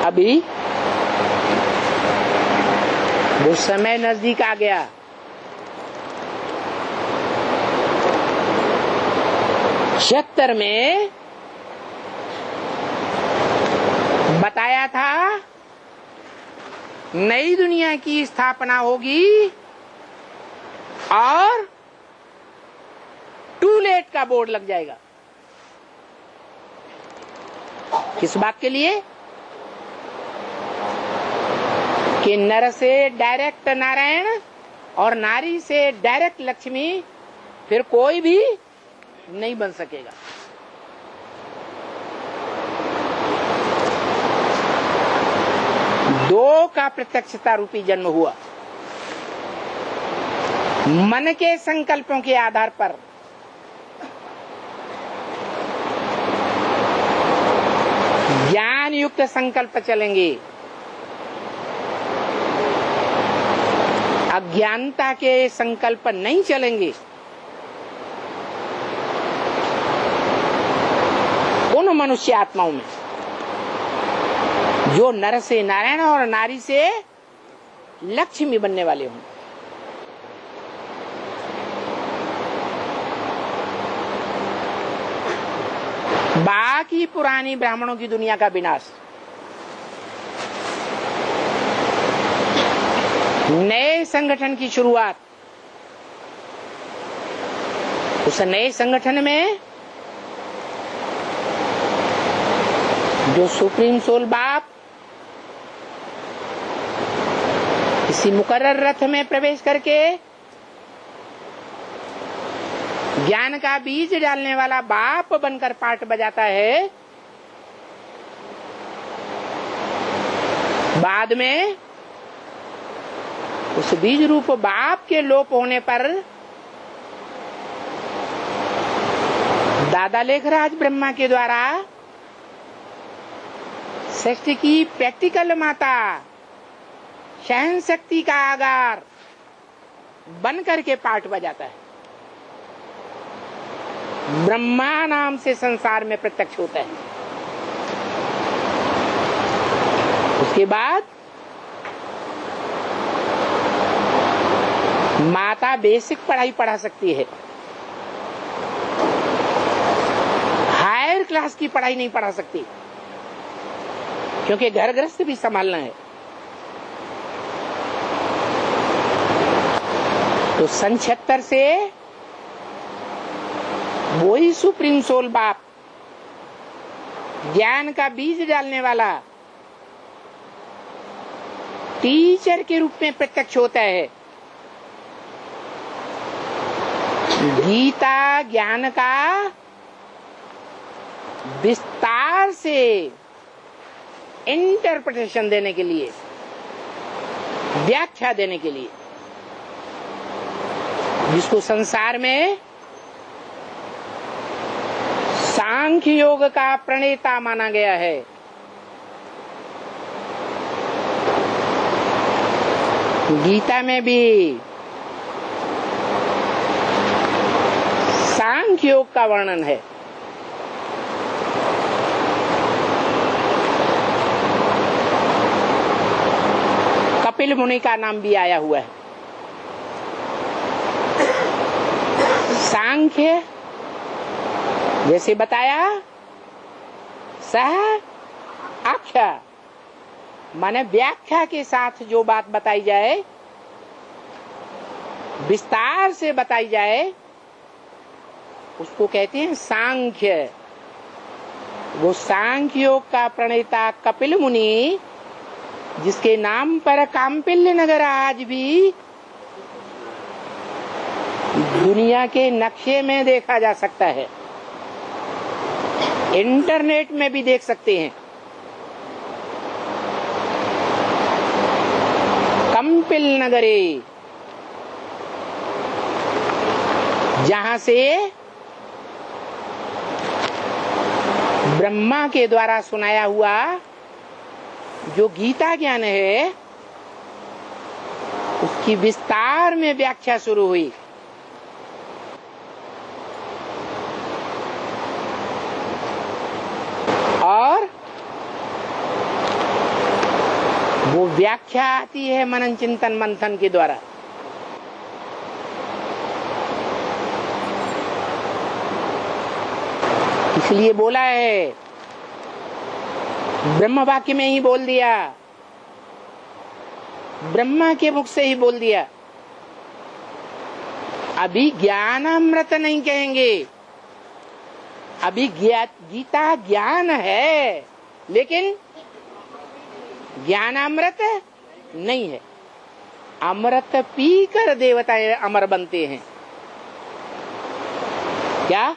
अभी वो समय नजदीक आ गया। छिहत्तर में बताया था नई दुनिया की स्थापना होगी और टू लेट का बोर्ड लग जाएगा। किस बात के लिए? कि नर से डायरेक्ट नारायण और नारी से डायरेक्ट लक्ष्मी फिर कोई भी नहीं बन सकेगा। दो का प्रत्यक्षता रूपी जन्म हुआ। मन के संकल्पों के आधार पर ज्ञान युक्त संकल्प चलेंगे, अज्ञानता के संकल्प नहीं चलेंगे। उन मनुष्य आत्माओं में जो नर से नारायण और नारी से लक्ष्मी बनने वाले हों। बाकी पुरानी ब्राह्मणों की दुनिया का विनाश, नए संगठन की शुरुआत। उस नए संगठन में जो सुप्रीम सोल बाप किसी मुकर्रर रथ में प्रवेश करके ज्ञान का बीज डालने वाला बाप बनकर पाठ बजाता है, बाद में उस बीज रूप बाप के लोप होने पर दादा लेखराज ब्रह्मा के द्वारा सृष्टि की प्रैक्टिकल माता, सहन शक्ति का आगार बन करके पाठ बजाता है। ब्रह्मा नाम से संसार में प्रत्यक्ष होता है। उसके बाद माता बेसिक पढ़ाई पढ़ा सकती है, हायर क्लास की पढ़ाई नहीं पढ़ा सकती, क्योंकि घर गृहस्थ भी संभालना है। तो सन 76 से वही सुप्रीम सोल बाप ज्ञान का बीज डालने वाला टीचर के रूप में प्रत्यक्ष होता है। गीता ज्ञान का विस्तार से इंटरप्रिटेशन देने के लिए, व्याख्या देने के लिए, जिसको संसार में सांख्य योग का प्रणेता माना गया है। गीता में भी सांख्य योग का वर्णन है। कपिल मुनि का नाम भी आया हुआ है। सांख्य जैसे बताया, सह आख्या माने व्याख्या के साथ जो बात बताई जाए, विस्तार से बताई जाए, उसको कहते हैं सांख्य। वो सांख्य योग का प्रणेता कपिल मुनि, जिसके नाम पर काम्पिल्य नगर आज भी दुनिया के नक्शे में देखा जा सकता है, इंटरनेट में भी देख सकते हैं। कंपिल नगरे, जहां से ब्रह्मा के द्वारा सुनाया हुआ जो गीता ज्ञान है, उसकी विस्तार में व्याख्या शुरू हुई। और व्याख्या आती है मनन चिंतन मंथन के द्वारा। इसलिए बोला है, ब्रह्म वाक्य में ही बोल दिया, ब्रह्मा के मुख से ही बोल दिया। अभी ज्ञानामृत नहीं कहेंगे, अभी गीता ज्ञान है लेकिन ज्ञानामृत नहीं है। अमृत पीकर देवताएं अमर बनते हैं क्या?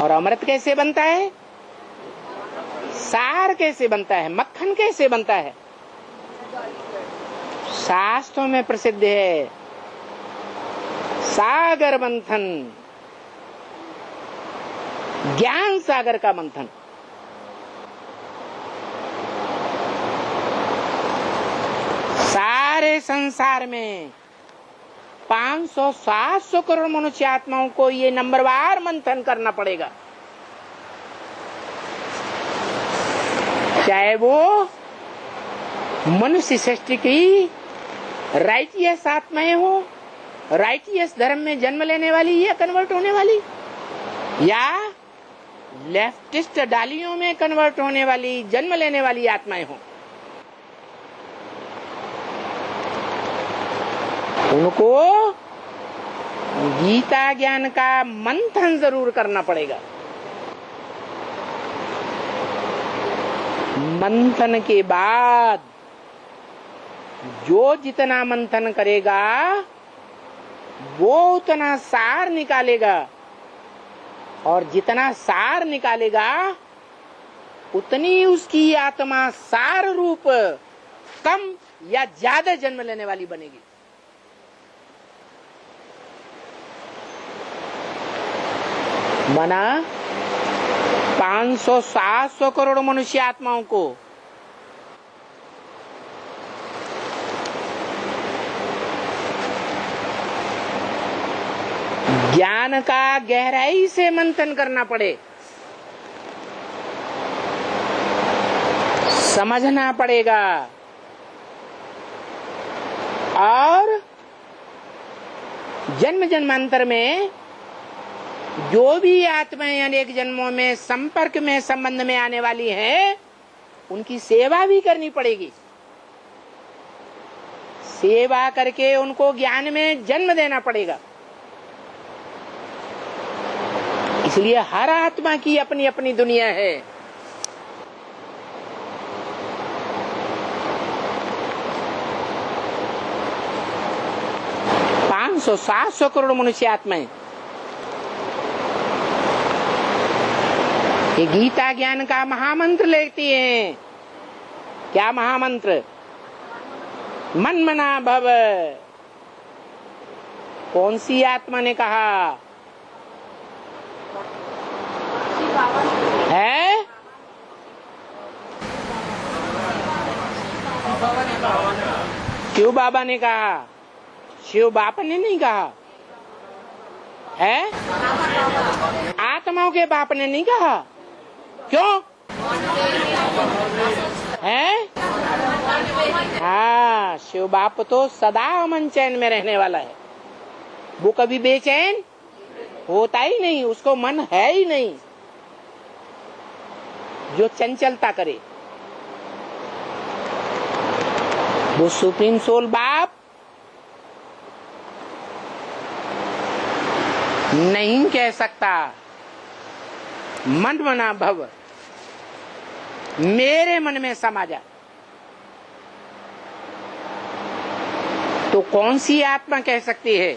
और अमृत कैसे बनता है? सार कैसे बनता है? मक्खन कैसे बनता है? शास्त्रों में प्रसिद्ध है, सागर मंथन, ज्ञान सागर का मंथन। सारे संसार में 500-700 करोड़ मनुष्य आत्माओं को ये नंबरवार मंथन करना पड़ेगा, चाहे वो मनुष्य सृष्टि की राइटियस आत्माएं हो, राइटियस धर्म में जन्म लेने वाली या कन्वर्ट होने वाली, या लेफ्टिस्ट डालियों में कन्वर्ट होने वाली, जन्म लेने वाली आत्माएं हो। उनको गीता ज्ञान का मंथन जरूर करना पड़ेगा। मंथन के बाद जो जितना मंथन करेगा वो उतना सार निकालेगा, और जितना सार निकालेगा उतनी उसकी आत्मा सार रूप कम या ज्यादा जन्म लेने वाली बनेगी। मना 500-700 करोड़ मनुष्य आत्माओं को ज्ञान का गहराई से मंथन करना पड़े, समझना पड़ेगा, और जन्म जन्मांतर में जो भी आत्माएं अनेक जन्मों में संपर्क में संबंध में आने वाली हैं, उनकी सेवा भी करनी पड़ेगी। सेवा करके उनको ज्ञान में जन्म देना पड़ेगा। इसलिए हर आत्मा की अपनी अपनी दुनिया है। 500-700 करोड़ मनुष्य आत्माएं ये गीता ज्ञान का महामंत्र लेती हैं। क्या महामंत्र? मनमना भव। कौन सी आत्मा ने कहा है? शिव बाबा ने कहा, शिव बाप ने नहीं कहा है, आत्माओं के बाप ने नहीं कहा। क्यों है? हाँ, शिव बाप तो सदा अमन चैन में रहने वाला है, वो कभी बेचैन होता ही नहीं, उसको मन है ही नहीं जो चंचलता करे। वो सुप्रीम सोल बाप नहीं कह सकता मन मना भव, मेरे मन में समा जा। तो कौन सी आत्मा कह सकती है?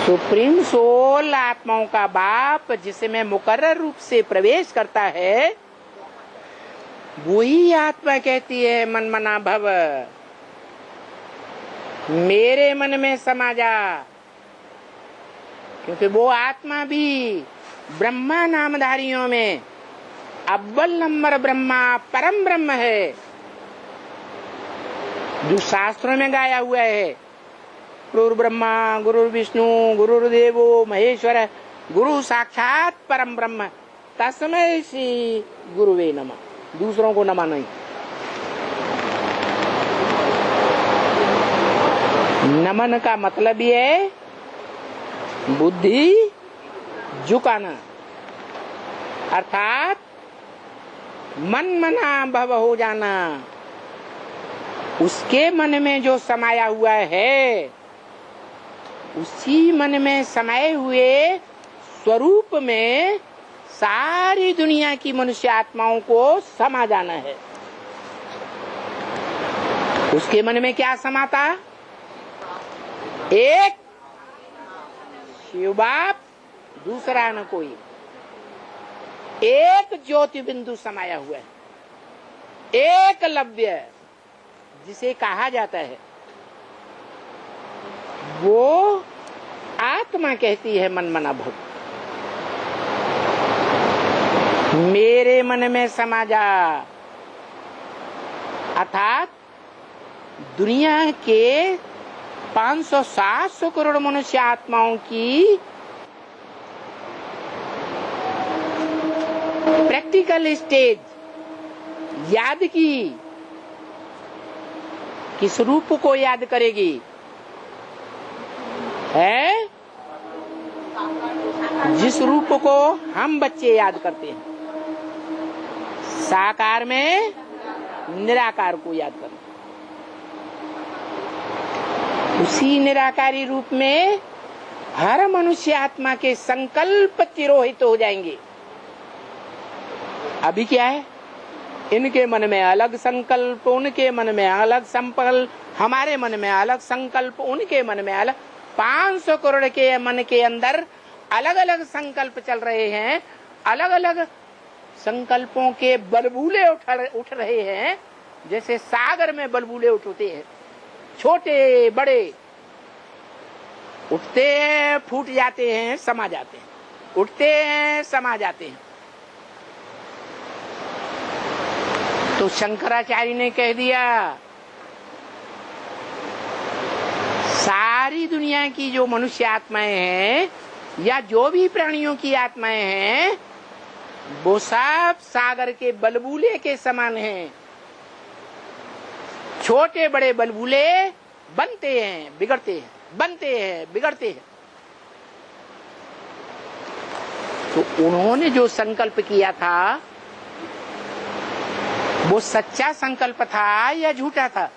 सुप्रीम सोल आत्माओं का बाप जिसमें मुकर्रर रूप से प्रवेश करता है, वही आत्मा कहती है मन मना भव, मेरे मन में समा जा। क्योंकि वो आत्मा भी ब्रह्मा नामधारियों में अव्वल नंबर ब्रह्मा परम ब्रह्म है, जो शास्त्रों में गाया हुआ है। गुरुर्ब्रह्मा गुरुर्विष्णु गुरुर्देवो महेश्वर गुरु साक्षात परम ब्रह्म तस्मै श्री गुरुवे नमः। दूसरों को नमः नहीं। नमन का मतलब ये है बुद्धि झुकाना, अर्थात मन मना भव हो जाना। उसके मन में जो समाया हुआ है, उसी मन में समाये हुए स्वरूप में सारी दुनिया की मनुष्य आत्माओं को समा जाना है। उसके मन में क्या समाता? एक शिव बाप, दूसरा न कोई, एक ज्योति बिंदु समाया हुआ है, एक लव्य जिसे कहा जाता है, वो आत्मा कहती है मन मना भव। मेरे मन में समा जा, अर्थात दुनिया के 500-700 करोड़ मनुष्य आत्माओं की प्रैक्टिकल स्टेज याद की। किस रूप को याद करेगी? है जिस रूप को हम बच्चे याद करते हैं, साकार में निराकार को याद करते हैं। उसी निराकारी रूप में हर मनुष्य आत्मा के संकल्प तिरोहित हो जाएंगे। अभी क्या है? इनके मन में अलग संकल्प, उनके मन में अलग संकल्प, हमारे मन में अलग संकल्प, उनके मन में अलग। 500 करोड़ के मन के अंदर अलग अलग संकल्प चल रहे हैं। अलग अलग संकल्पों के बलबूले उठ रहे हैं, जैसे सागर में बलबूले उठते हैं, छोटे बड़े उठते हैं, फूट जाते हैं, समा जाते हैं, उठते हैं, समा जाते हैं। तो शंकराचार्य ने कह दिया, सारी दुनिया की जो मनुष्य आत्माएं हैं या जो भी प्राणियों की आत्माएं हैं, वो सब सागर के बलबूले के समान हैं। छोटे बड़े बलबूले बनते हैं, बिगड़ते हैं, बनते हैं, बिगड़ते हैं। तो उन्होंने जो संकल्प किया था, वो सच्चा संकल्प था या झूठा था?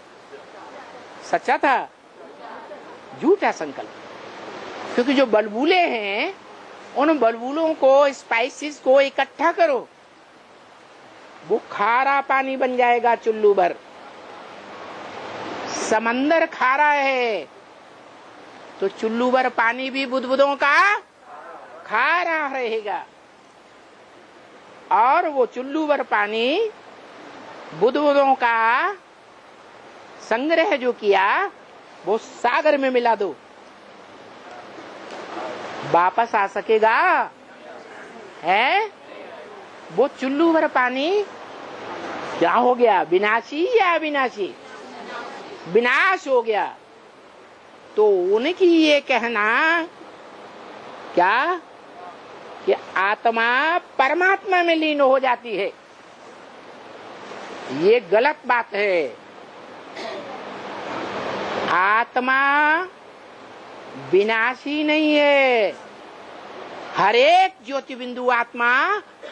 सच्चा था, झूठा संकल्प। क्योंकि जो बलबूले हैं, उन बलबूलों को, स्पाइसेस को इकट्ठा करो, वो खारा पानी बन जाएगा चुल्लू भर। समंदर खारा है तो चुल्लू भर पानी भी बुदबुदों का खारा रहेगा। और वो चुल्लू भर पानी बुदबुदों का संग्रह जो किया, वो सागर में मिला दो, वापस आ सकेगा? है वो चुल्लू भर पानी क्या हो गया? विनाशी या अविनाशी? विनाश हो गया। तो उनकी ये कहना क्या कि आत्मा परमात्मा में लीन हो जाती है, ये गलत बात है। आत्मा विनाशी नहीं है, हर एक ज्योति बिंदु आत्मा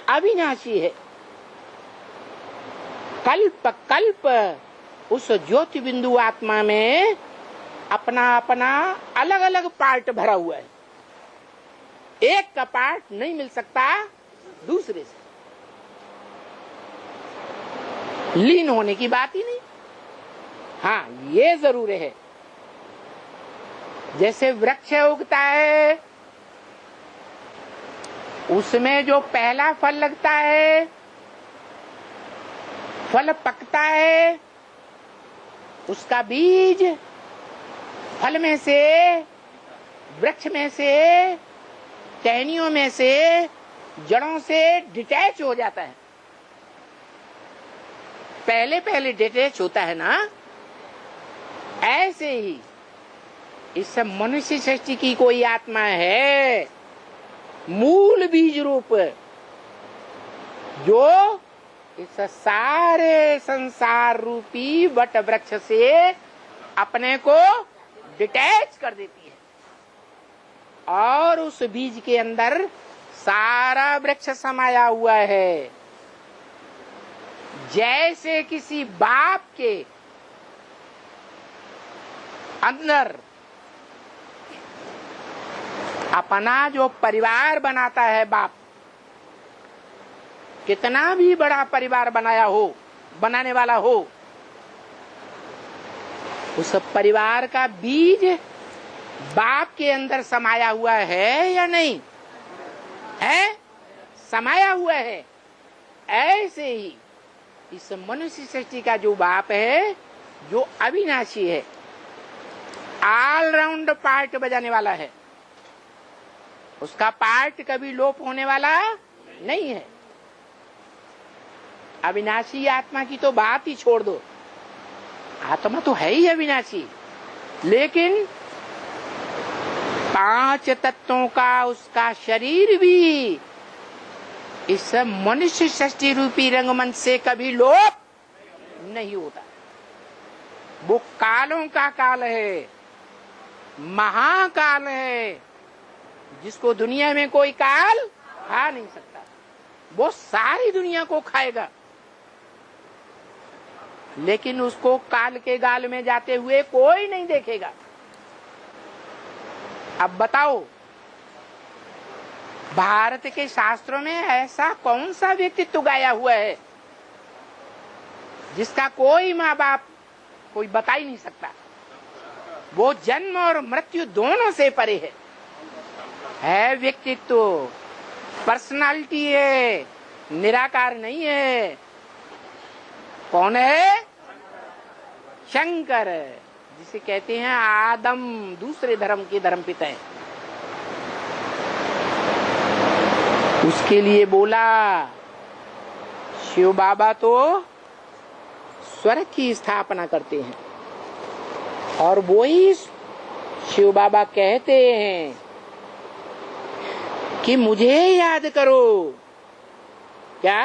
अविनाशी है। कल्प कल्प उस ज्योति बिंदु आत्मा में अपना अपना अलग अलग पार्ट भरा हुआ है। एक का पार्ट नहीं मिल सकता दूसरे से, लीन होने की बात ही नहीं। हाँ, ये जरूर है, जैसे वृक्ष उगता है, उसमें जो पहला फल लगता है, फल पकता है, उसका बीज फल में से, वृक्ष में से, टहनियों में से, जड़ों से डिटैच हो जाता है। पहले पहले डिटैच होता है ना। ऐसे ही इस मनुष्य सृष्टि की कोई आत्मा है मूल बीज रूप, जो इस सारे संसार रूपी वट वृक्ष से अपने को डिटैच कर देती है, और उस बीज के अंदर सारा वृक्ष समाया हुआ है। जैसे किसी बाप के अंदर अपना जो परिवार बनाता है, बाप कितना भी बड़ा परिवार बनाने वाला हो, उस परिवार का बीज बाप के अंदर समाया हुआ है या नहीं है? समाया हुआ है। ऐसे ही इस मनुष्य सृष्टि का जो बाप है, जो अविनाशी है, ऑलराउंड पार्ट बजाने वाला है, उसका पार्ट कभी लोप होने वाला नहीं है। अविनाशी आत्मा की तो बात ही छोड़ दो, आत्मा तो है ही अविनाशी, लेकिन 5 तत्वों का उसका शरीर भी इस मनुष्य सृष्टि रूपी रंगमंच से कभी लोप नहीं होता। वो कालों का काल है, महाकाल है, जिसको दुनिया में कोई काल खा नहीं सकता। वो सारी दुनिया को खाएगा, लेकिन उसको काल के गाल में जाते हुए कोई नहीं देखेगा। अब बताओ, भारत के शास्त्रों में ऐसा कौन सा व्यक्तित्व गाया हुआ है जिसका कोई माँ बाप कोई बता ही नहीं सकता? वो जन्म और मृत्यु दोनों से परे है व्यक्तित्व, पर्सनालिटी है, निराकार नहीं है। कौन है? शंकर, जिसे कहते हैं आदम, दूसरे धर्म के धर्म पिता है। उसके लिए बोला शिव बाबा तो स्वर्ग की स्थापना करते हैं, और वो ही शिव बाबा कहते हैं कि मुझे याद करो। क्या?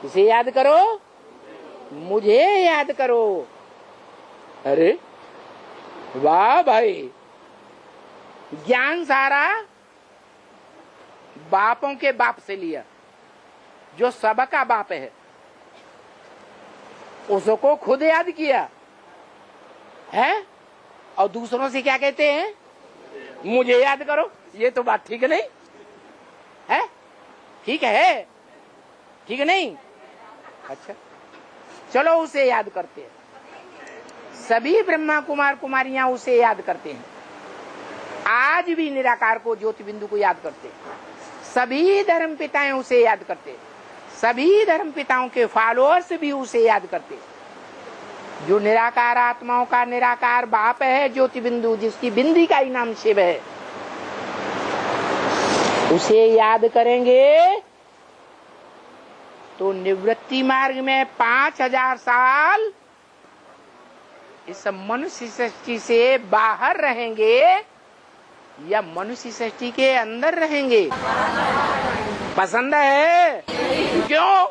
किसे याद करो? मुझे याद करो। अरे वाह भाई, ज्ञान सारा बापों के बाप से लिया, जो सबका बाप है, उसको खुद याद किया है, और दूसरों से क्या कहते हैं? मुझे याद करो। ये तो बात ठीक नहीं है। ठीक है, ठीक नहीं? अच्छा, चलो उसे याद करते हैं। सभी ब्रह्मा कुमार कुमारियां उसे याद करते हैं। आज भी निराकार को, ज्योति बिंदु को याद करते हैं। सभी धर्म पिताएं उसे याद करते हैं। सभी धर्म पिताओं के फॉलोअर्स भी उसे याद करते हैं। जो निराकार आत्माओं का निराकार बाप है, ज्योति बिंदु, जिसकी बिंदी का ही नाम शिव है, उसे याद करेंगे तो निवृत्ति मार्ग में 5000 साल इस मनुष्य सृष्टि से बाहर रहेंगे या मनुष्य सृष्टि के अंदर रहेंगे? पसंद है? क्यों?